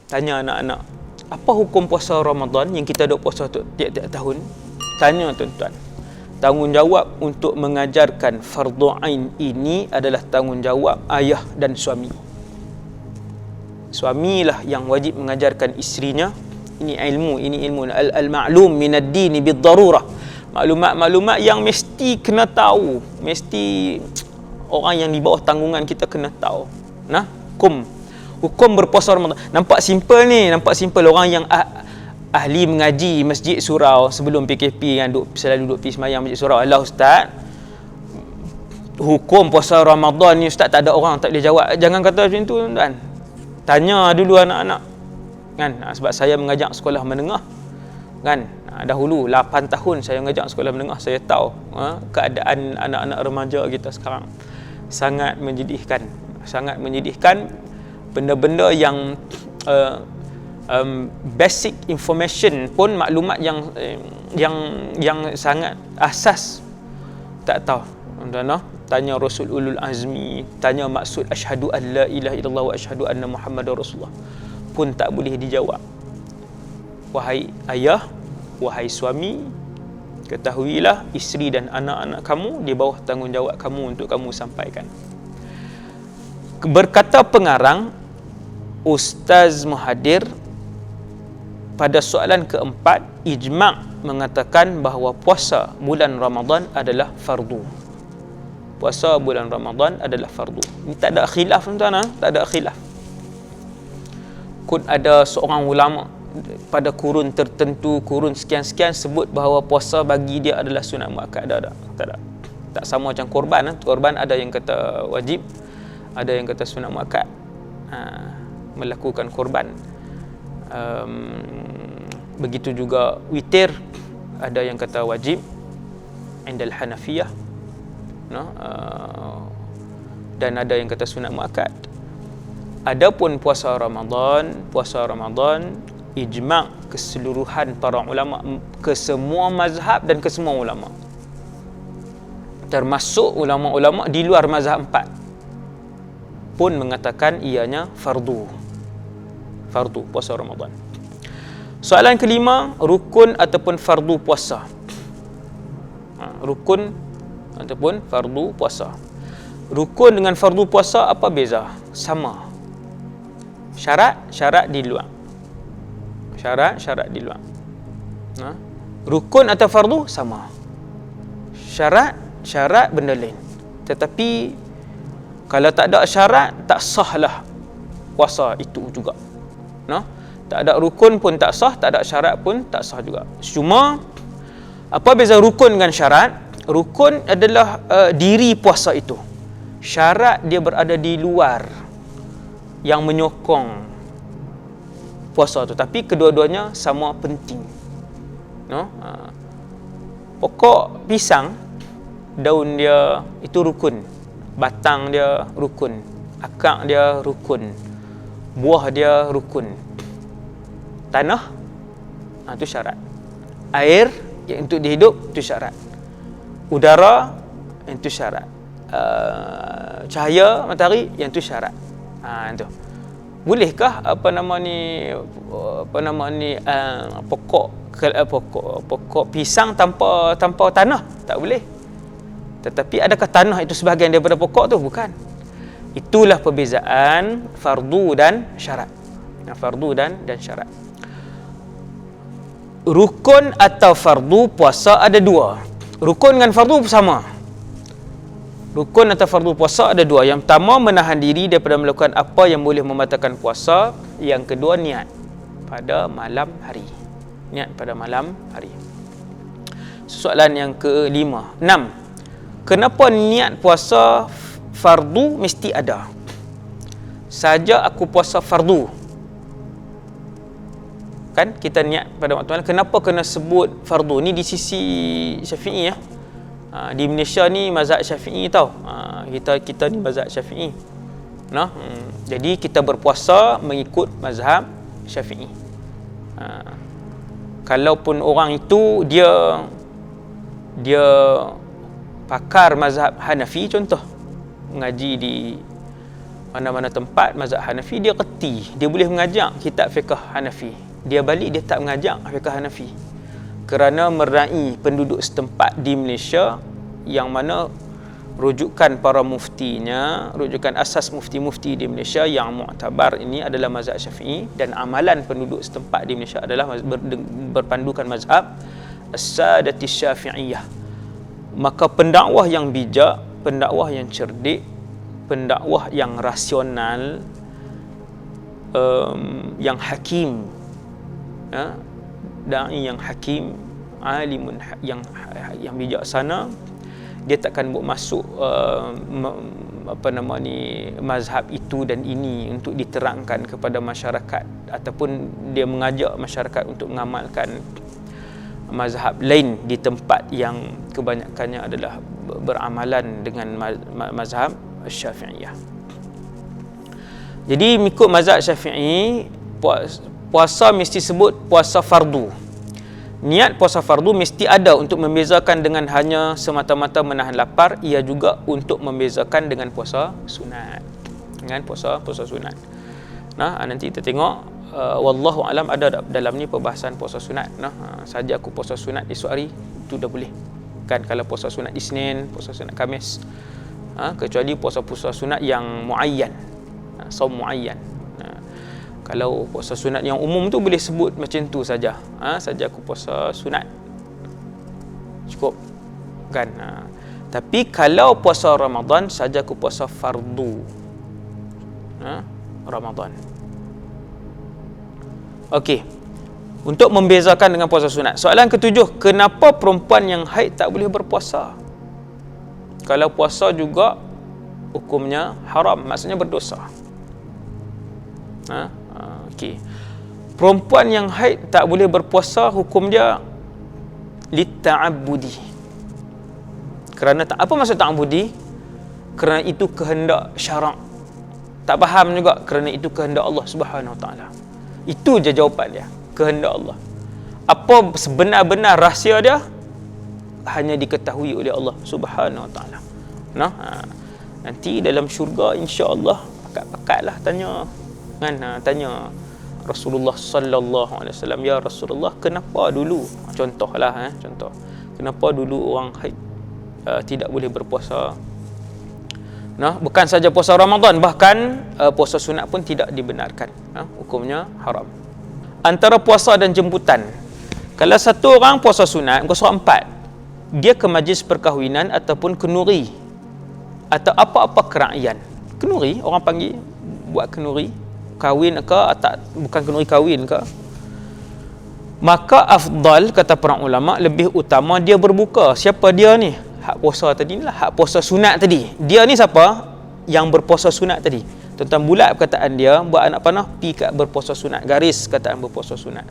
Tanya anak-anak, apa hukum puasa Ramadan yang kita duk puasa tiap-tiap tahun? Tanya tuan-tuan. Tanggungjawab untuk mengajarkan fardu ain ini adalah tanggungjawab ayah dan suami. Suamilah yang wajib mengajarkan isterinya. Ini ilmu al-ma'lum min ad-din bid-darurah. Maklumat-maklumat yang mesti kena tahu, mesti orang yang di bawah tanggungan kita kena tahu. Nah, hukum berpuasa Ramadan. Nampak simple ni, orang yang ahli mengaji masjid surau sebelum PKP kan, selalu duduk pergi semayang masjid surau. Allah ustaz, hukum puasa Ramadan ni ustaz tak ada orang tak boleh jawab. Jangan kata macam tu tuan. Tanya dulu anak-anak kan, sebab saya mengajar sekolah menengah kan. Dahulu 8 tahun saya mengajar sekolah menengah, saya tahu keadaan anak-anak remaja kita sekarang sangat menyedihkan. Benda-benda yang basic information pun, maklumat yang sangat asas tak tahu. Tanya Rasul Ulul Azmi, tanya maksud asyhadu an la ilaha illallah wa asyhadu anna Muhammadar Rasulullah pun tak boleh dijawab. Wahai ayah, wahai suami, ketahuilah isteri dan anak-anak kamu di bawah tanggungjawab kamu untuk kamu sampaikan. Berkata pengarang Ustaz Muhadir pada soalan keempat, ijma' mengatakan bahawa puasa bulan Ramadan adalah fardu. Puasa bulan Ramadan adalah fardu. Ini tak ada khilaf tuan-tuan, tak ada khilaf. Kun ada seorang ulama pada kurun tertentu, kurun sekian-sekian, sebut bahawa puasa bagi dia adalah sunat muakkad. Tak sama macam korban. Korban ada yang kata wajib, ada yang kata sunat muakkad. Melakukan korban. Begitu juga witir, ada yang kata wajib indal Hanafiyah, dan ada yang kata sunat muakkad. Adapun puasa Ramadan, ijma' keseluruhan para ulama, ke semua mazhab dan ke semua ulama, termasuk ulama-ulama di luar mazhab 4 pun mengatakan ianya fardu puasa Ramadan. Soalan kelima, rukun ataupun fardu puasa. Rukun ataupun fardu puasa. Rukun dengan fardu puasa apa beza? Sama. Syarat di luar. Syarat di luar. Rukun atau fardu sama. Syarat benda lain. Tetapi kalau tak ada syarat, tak sahlah puasa itu juga. Tak ada rukun pun tak sah, tak ada syarat pun tak sah juga. Cuma apa beza rukun dengan syarat? Rukun adalah diri puasa itu. Syarat dia berada di luar yang menyokong puasa tu, tapi kedua-duanya sama penting. Pokok pisang, daun dia itu rukun, batang dia rukun, akar dia rukun, buah dia rukun. Tanah itu syarat. Air yang untuk dihidup itu syarat. Udara itu syarat. Cahaya matahari yang itu syarat. Itu. Bolehkah pokok pisang tanpa tanah? Tak boleh. Tetapi adakah tanah itu sebahagian daripada pokok tu? Bukan. Itulah perbezaan fardu dan syarat. Fardu dan syarat. Rukun atau fardu puasa ada dua. Rukun dengan fardu sama. Rukun atau fardu puasa ada dua. Yang pertama, menahan diri daripada melakukan apa yang boleh membatalkan puasa. Yang kedua, niat pada malam hari. Niat pada malam hari. Soalan yang kelima. 6. Kenapa niat puasa fardu mesti ada? Saja aku puasa fardu, kan kita niat pada waktu malam, kenapa kena sebut fardu? Ni di sisi Syafi'i ya. Di Malaysia ni mazhab Syafi'i tau. Kita ni mazhab Syafi'i. Jadi kita berpuasa mengikut mazhab Syafi'i. Kalaupun orang itu dia pakar mazhab Hanafi, contoh mengaji di mana-mana tempat mazhab Hanafi dia reti, dia boleh mengajak kitab fiqh Hanafi. Dia balik dia tak mengajak fiqh Hanafi kerana merai penduduk setempat di Malaysia yang mana rujukan para muftinya, rujukan asas mufti-mufti di Malaysia yang mu'tabar ini adalah mazhab Syafi'i, dan amalan penduduk setempat di Malaysia adalah berpandukan mazhab as-sadati Syafi'iyah. Maka pendakwah yang bijak, pendakwah yang cerdik, pendakwah yang rasional, yang hakim, dai yang hakim, alimun yang bijaksana, dia takkan buat masuk mazhab itu dan ini untuk diterangkan kepada masyarakat, ataupun dia mengajak masyarakat untuk mengamalkan mazhab lain di tempat yang kebanyakannya adalah beramalan dengan mazhab Syafi'iyah. Jadi mengikut mazhab Syafi'i, puasa mesti sebut puasa fardu. Niat puasa fardu mesti ada untuk membezakan dengan hanya semata-mata menahan lapar. Ia juga untuk membezakan dengan puasa sunat, dengan puasa sunat. Nah, nanti kita tengok, wallahu alam, ada dalam ni perbahasan puasa sunat. Nah, saja aku puasa sunat esok hari itu dah boleh kan, kalau puasa sunat Isnin, puasa sunat Khamis, kecuali puasa-puasa sunat yang muayyan, saum muayyan. Kalau puasa sunat yang umum tu boleh sebut macam tu saja. Saja aku puasa sunat, cukup kan. Tapi kalau puasa Ramadan, saja aku puasa fardu Ramadan. Okey. Untuk membezakan dengan puasa sunat. Soalan ketujuh, kenapa perempuan yang haid tak boleh berpuasa? Kalau puasa juga hukumnya haram, maksudnya berdosa. Okey. Perempuan yang haid tak boleh berpuasa, hukum dia litta'abbudi. Kerana apa maksud ta'abbudi? Kerana itu kehendak syarak. Tak faham juga, kerana itu kehendak Allah Subhanahu Wa Taala. Itu je jawapan dia, kehendak Allah. Apa sebenar-benar rahsia dia hanya diketahui oleh Allah Subhanahu Wa Taala. Nanti dalam syurga insya-Allah pakat-pakatlah tanya kan, tanya Rasulullah sallallahu alaihi wasallam, ya Rasulullah, kenapa dulu, contohlah contoh, kenapa dulu orang haid tidak boleh berpuasa? Bukan saja puasa Ramadan, bahkan puasa sunat pun tidak dibenarkan. Hukumnya haram. Antara puasa dan jemputan, kalau satu orang puasa sunat, muka surat 4, dia ke majlis perkahwinan ataupun kenuri atau apa-apa keraian. Kenuri, orang panggil buat kenuri, kahwin ke atau bukan kenuri kahwin ke, maka afdal, kata para ulama, lebih utama dia berbuka. Siapa dia ni? Hak puasa tadi ni lah, hak puasa sunat tadi. Dia ni siapa? Yang berpuasa sunat tadi. Tentang bulat perkataan dia, buat anak panah, pi kat berpuasa sunat, garis kataan berpuasa sunat.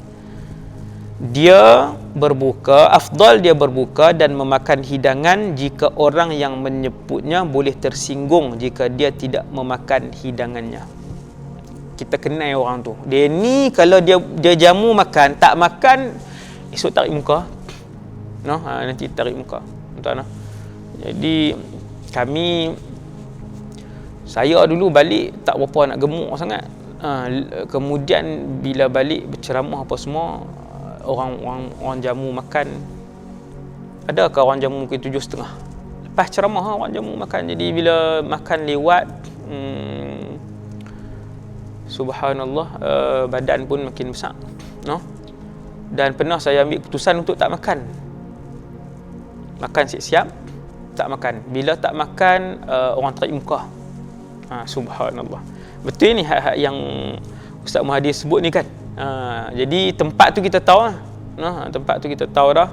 Dia berbuka, afdal dia berbuka dan memakan hidangan jika orang yang menyebutnya boleh tersinggung jika dia tidak memakan hidangannya. Kita kenal orang tu. Dia ni kalau dia jamu makan, tak makan, esok tarik muka. Nanti tarik muka. Tuan. Jadi saya dulu balik tak berapa nak gemuk sangat. Kemudian bila balik berceramah apa semua, orang jamu makan. Adakah orang jamu mungkin 7.5? Lepas ceramah orang jamu makan. Jadi bila makan lewat, subhanallah, badan pun makin besar. Dan pernah saya ambil keputusan untuk tak makan. Makan siap-siap, tak makan. Bila tak makan, orang tarik muka. Subhanallah. Betul ni hak-hak yang Ustaz Muhadir sebut ni kan. Jadi tempat tu kita tahu lah. Tempat tu kita tahu dah.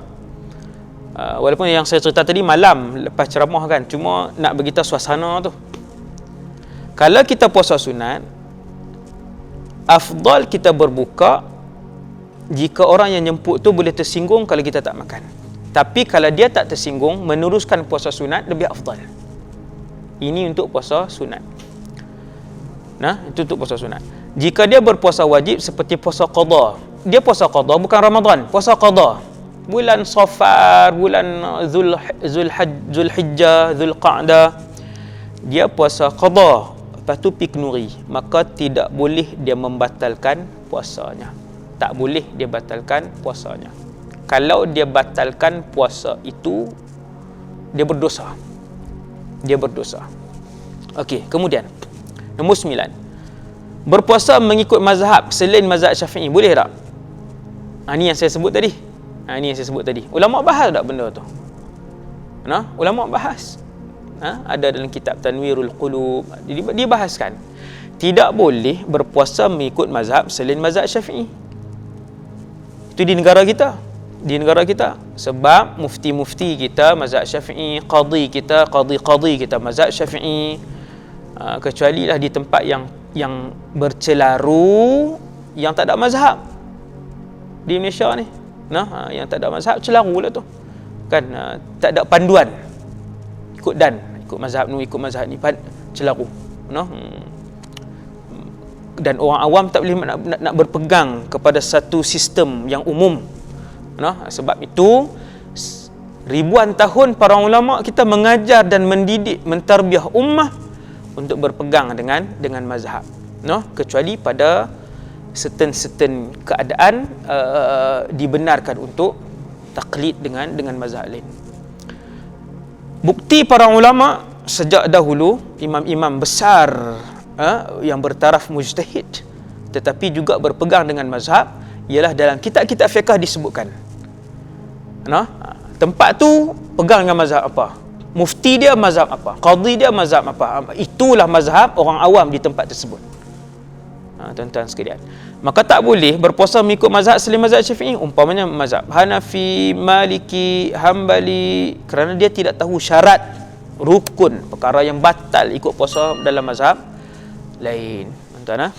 Walaupun yang saya cerita tadi malam lepas ceramah kan, cuma nak beritahu suasana tu. Kalau kita puasa sunat, afdal kita berbuka jika orang yang nyemput tu boleh tersinggung kalau kita tak makan. Tapi kalau dia tak tersinggung, meneruskan puasa sunat lebih afdal. Ini untuk puasa sunat. Itu untuk puasa sunat. Jika dia berpuasa wajib seperti puasa qada, dia puasa qada bukan Ramadan, puasa qada. Bulan Safar, bulan Zulhijjah, Zulqa'dah, dia puasa qada. lepas tu pi kenuri, maka tidak boleh dia membatalkan puasanya. Tak boleh dia batalkan puasanya. Kalau dia batalkan puasa itu, dia berdosa. Dia berdosa. Okey, kemudian nombor 9. Berpuasa mengikut mazhab selain mazhab Syafi'i, boleh tak? Ni yang saya sebut tadi. Ni yang saya sebut tadi. Ulama bahas tak benda tu? Ulama bahas. Ada dalam kitab Tanwirul Qulub. Dia bahaskan. Tidak boleh berpuasa mengikut mazhab selain mazhab Syafi'i. Itu di negara kita. Di negara kita. Sebab mufti-mufti kita mazhab Syafi'i, qadhi kita mazhab Syafi'i. Kecuali lah di tempat yang bercelaru, yang tak ada mazhab. Di Malaysia ni, yang tak ada mazhab, celaru lah tu. Kan, tak ada panduan. Ikut mazhab ni, ikut mazhab ni, celaru. Dan orang awam tak boleh nak berpegang kepada satu sistem yang umum. Sebab itu ribuan tahun para ulama kita mengajar dan mendidik, mentarbiah ummah untuk berpegang dengan mazhab. Kecuali pada certain keadaan dibenarkan untuk taklid dengan mazhab lain. Bukti para ulama sejak dahulu, imam-imam besar yang bertaraf mujtahid tetapi juga berpegang dengan mazhab, ialah dalam kitab-kitab fiqh disebutkan. Tempat tu pegang dengan mazhab apa? Mufti dia mazhab apa? Qadhi dia mazhab apa? Itulah mazhab orang awam di tempat tersebut. Tuan-tuan sekalian. Maka tak boleh berpuasa mengikut mazhab selain mazhab Syafi'i, umpamanya mazhab Hanafi, Maliki, Hambali, kerana dia tidak tahu syarat rukun, perkara yang batal ikut puasa dalam mazhab lain. Tuan-tuan,